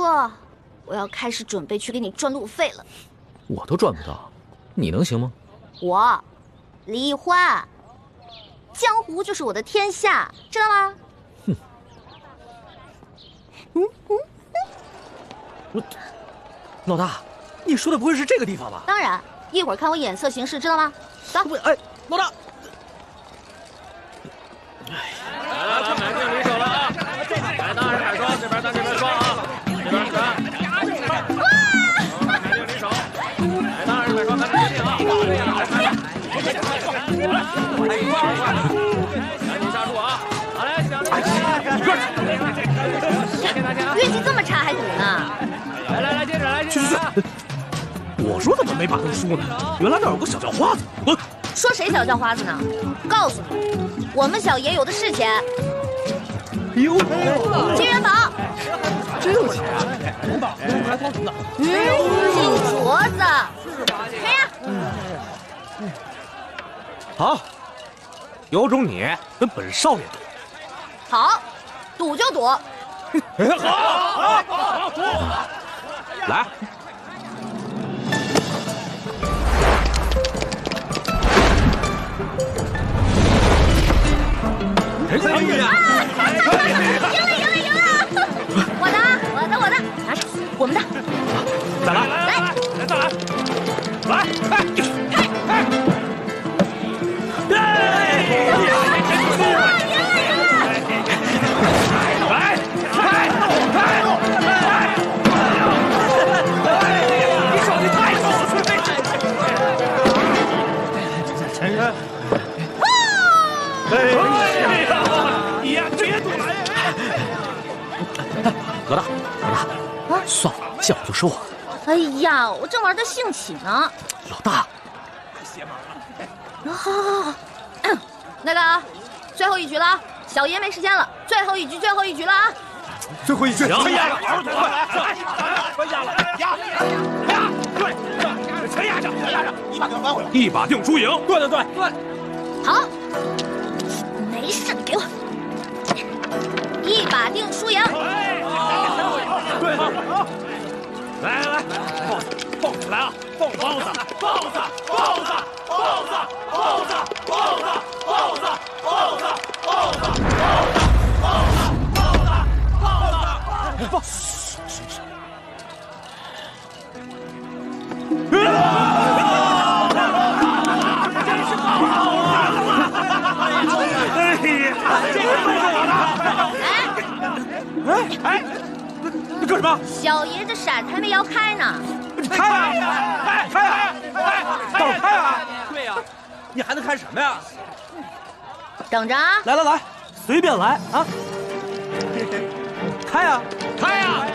哥，我要开始准备去给你赚路费了。我都赚不到，你能行吗？我，李易欢，江湖就是我的天下，知道吗？哼。老大，你说的不会是这个地方吧？当然，一会儿看我眼色行事，知道吗？走。哎，老大。来，买定离手了啊！买单还是买双？这边单，这边双啊！这边选。买定离手，买单还是买双？咱们决定啊！赶紧下注啊！好嘞，想着运气这么差还赌呢？来，接着来，接着来！我说怎么没把灯输呢？原来那儿有个小叫花子。滚！说谁小叫花子呢？告诉你，我们小爷有的是钱。哟，金元宝，真有钱啊！红宝，还包什么？金镯子，谁呀？好，有种你跟本少爷赌。好，赌就赌。好，来。赢了！我的，拿上，我们的。再来，再来！你手气太高了，陈人。别赌了！老大，算了，下午就收了。哎呀，我正玩得兴起呢。老大，好，那个，最后一局了，小爷没时间了，最后一局了啊！最后一局，全压了，全压了，对，全压着，一把定扳回来，一把定输赢。对。好，没事，给我一把定输赢。对，来，抱起来啊！抱哎，你干什么？小爷这骰子还没摇开呢。开啊！倒是开啊！对呀，你还能开什么呀？等着啊！来，随便来啊！开啊！开呀！